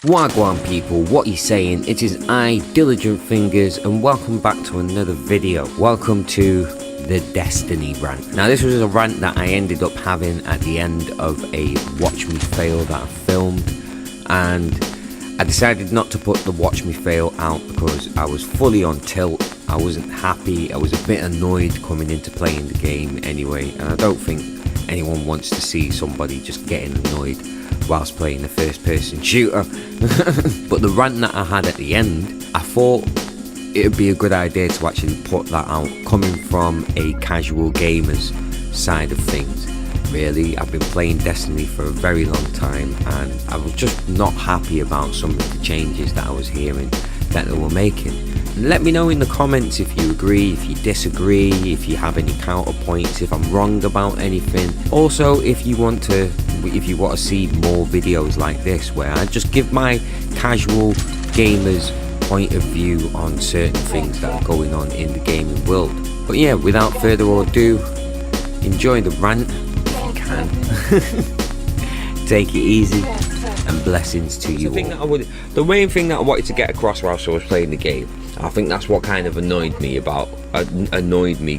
Wagwan people, what you saying? It is I, Diligent Fingers, and welcome back to another video. Welcome to the Destiny rant. Now this was a rant that I ended up having at the end of a Watch Me Fail that I filmed, and I decided not to put the Watch Me Fail out because I was fully on tilt. I wasn't happy, I was a bit annoyed coming into playing the game anyway, and I don't think anyone wants to see somebody just getting annoyed whilst playing a first person shooter. But the rant that I had at the end, I thought it would be a good idea to actually put that out coming from a casual gamer's side of things. Really, I've been playing Destiny for a very long time and I was just not happy about some of the changes that I was hearing that they were making. Let me know in the comments if you agree, if you disagree, if you have any counterpoints, if I'm wrong about anything. Also, if you want to see more videos like this where I just give my casual gamer's point of view on certain things that are going on in the gaming world. But yeah, without further ado, enjoy the rant if you can. Take it easy and blessings to you all. The main thing that I wanted to get across whilst I was playing the game, I think that's what kind of annoyed me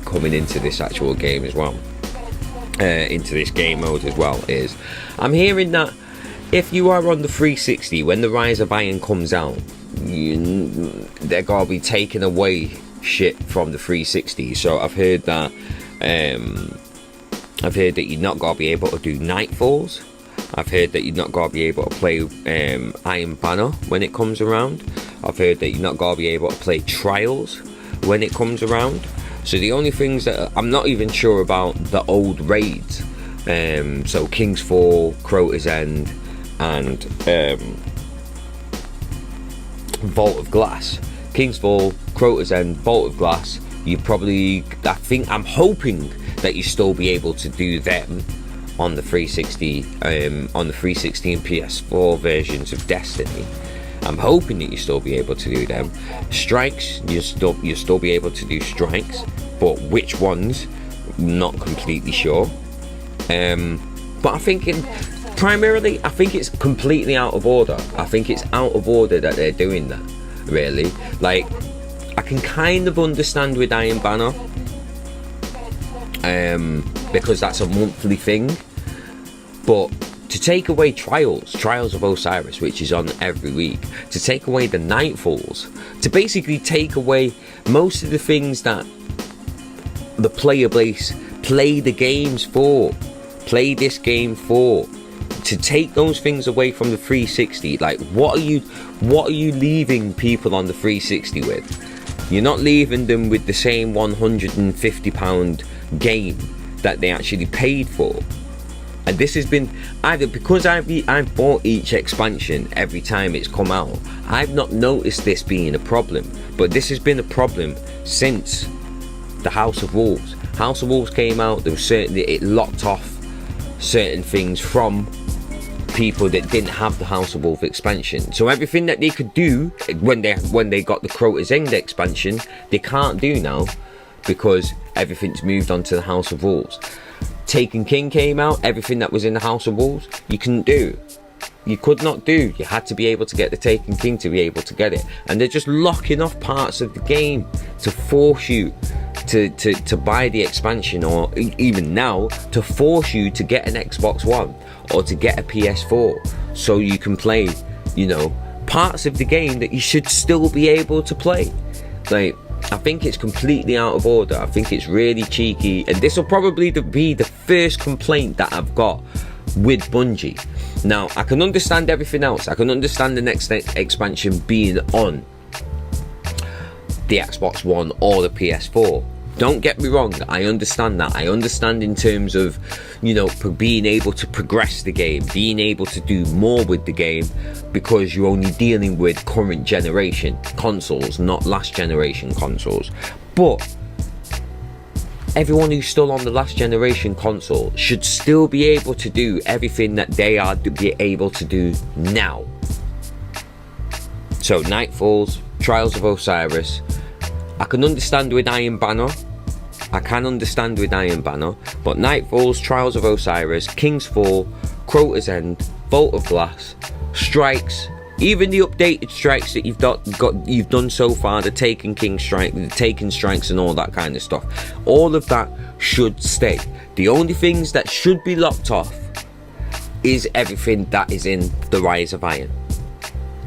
coming into this actual game as well, into this game mode as well, is I'm hearing that if you are on the 360 when the Rise of Iron comes out, they're gonna be taking away shit from the 360. So I've heard that you're not gonna be able to do Nightfalls. I've heard that you're not gonna be able to play Iron Banner when it comes around. I've heard that you're not gonna be able to play Trials when it comes around. So the only things that I'm not even sure about the old raids, so King's Fall, Crota's End, and Vault of Glass. King's Fall, Crota's End, Vault of Glass. I'm hoping that you still be able to do them on the 360, on the 360 and PS4 versions of Destiny. I'm hoping that you still be able to do them. Strikes, you'll still be able to do strikes, but which ones, not completely sure. But I think primarily, I think it's completely out of order. I think it's out of order that they're doing that, really. Like, I can kind of understand with Iron Banner, because that's a monthly thing, but to take away Trials of Osiris, which is on every week, to take away the Nightfalls, to basically take away most of the things that the player base play the games for, play this game for, to take those things away from the 360, like what are you leaving people on the 360 with? You're not leaving them with the same £150 game that they actually paid for. And this has been either because I've bought each expansion every time it's come out. I've not noticed this being a problem, but this has been a problem since the House of Wolves. House of Wolves came out. There was it locked off certain things from people that didn't have the House of Wolves expansion. So everything that they could do when they got the Crota's End expansion, they can't do now because everything's moved on to the House of Wolves. Taken King came out, everything that was in the House of Wolves, you couldn't do. You could not do. You had to be able to get the Taken King to be able to get it. And they're just locking off parts of the game to force you to buy the expansion, or even now, to force you to get an Xbox One or to get a PS4 so you can play, parts of the game that you should still be able to play. Like, I think it's completely out of order. I think it's really cheeky, and this will probably be the first complaint that I've got with Bungie. Now, I can understand everything else. I can understand the next expansion being on the Xbox One or the PS4. Don't get me wrong, I understand that. I understand in terms of, being able to progress the game, being able to do more with the game, because you're only dealing with current generation consoles, not last generation consoles. But everyone who's still on the last generation console should still be able to do everything that they are able to do now. So Nightfalls, Trials of Osiris, I can understand with Iron Banner, but Nightfalls, Trials of Osiris, King's Fall, Crota's End, Vault of Glass, Strikes, Even the updated strikes that you've done so far, the Taken King strike, the Taken strikes and all that kind of stuff, all of that should stay. The only things that should be locked off is everything that is in the Rise of Iron.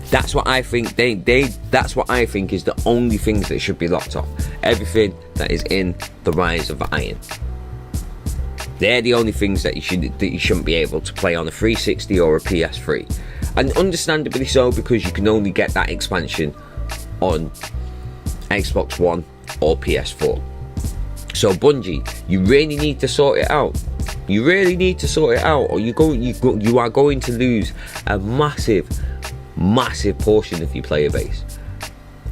That's what I think. That's what I think is the only things that should be locked off. Everything that is in the Rise of Iron. They're the only things that you shouldn't be able to play on a 360 or a PS3, and understandably so, because you can only get that expansion on Xbox One or PS4. So Bungie, you really need to sort it out. You really need to sort it out, or you are going to lose a massive portion of your player base.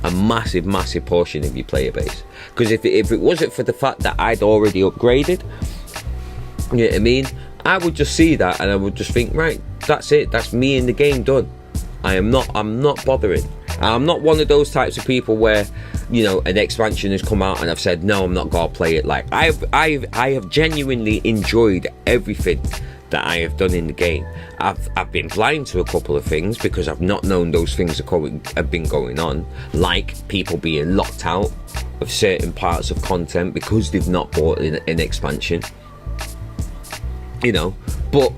A massive portion of your player base. Because if it wasn't for the fact that I'd already upgraded, you know what I mean, I would just see that and I would just think, right, that's it, that's me in the game done. I'm not bothering. I'm not one of those types of people where, you know, an expansion has come out and I've said no, I'm not gonna play it. Like I have genuinely enjoyed everything that I have done in the game. I've been blind to a couple of things because I've not known those things have been going on, like people being locked out of certain parts of content because they've not bought an expansion, you know. But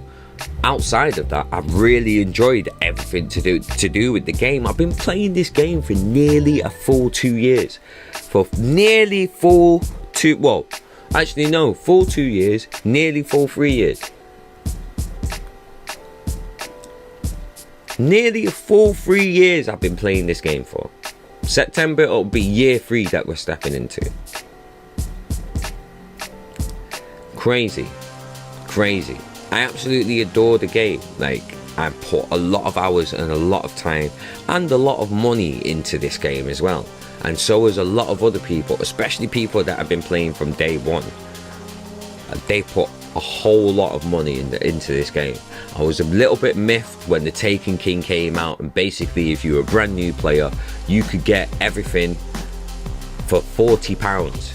outside of that, I've really enjoyed everything to do with the game. I've been playing this game for nearly a full 2 years. Full 2 years, nearly full 3 years. Nearly a full 3 years I've been playing this game for. September, it'll be year 3 that we're stepping into. Crazy. I absolutely adore the game. Like, I put a lot of hours and a lot of time and a lot of money into this game as well. And so has a lot of other people, especially people that have been playing from day one. They put a whole lot of money into this game. I was a little bit miffed when the Taken King came out, and basically if you were a brand new player, you could get everything for £40.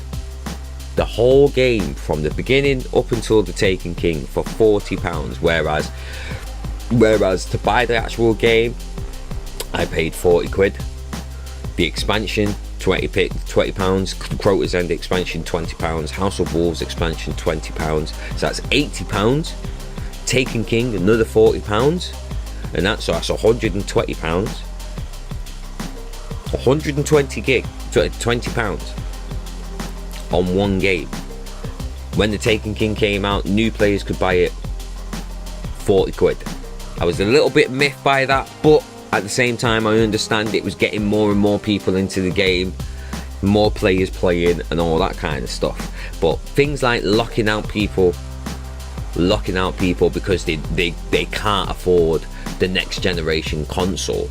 The whole game from the beginning up until the Taken King for £40, whereas to buy the actual game I paid 40 quid. The expansion £20, Crota's End expansion £20, House of Wolves expansion £20, so that's £80. Taken King another £40, and that's £120. 120 gig, £20 on one game. When the Taken King came out, new players could buy it 40 quid. I was a little bit miffed by that, but at the same time I understand it was getting more and more people into the game, more players playing and all that kind of stuff. But things like locking out people because they can't afford the next generation console,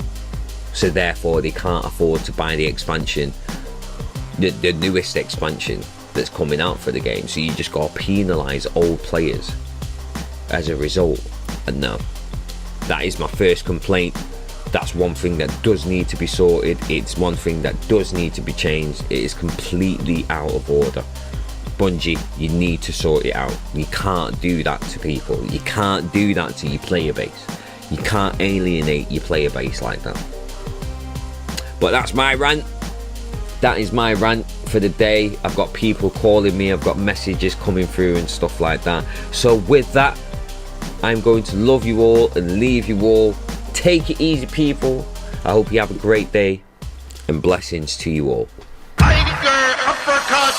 so therefore they can't afford to buy the expansion, the newest expansion that's coming out for the game. So you just gotta penalise old players as a result. And no, that is my first complaint. That's one thing that does need to be sorted. It's one thing that does need to be changed. It is completely out of order. Bungie, you need to sort it out. You can't do that to people. You can't do that to your player base. You can't alienate your player base like that. But that's my rant. That is my rant for the day. I've got people calling me, I've got messages coming through and stuff like that. So with that, I'm going to love you all and leave you all. Take it easy, people. I hope you have a great day, and blessings to you all. Tiger uppercut.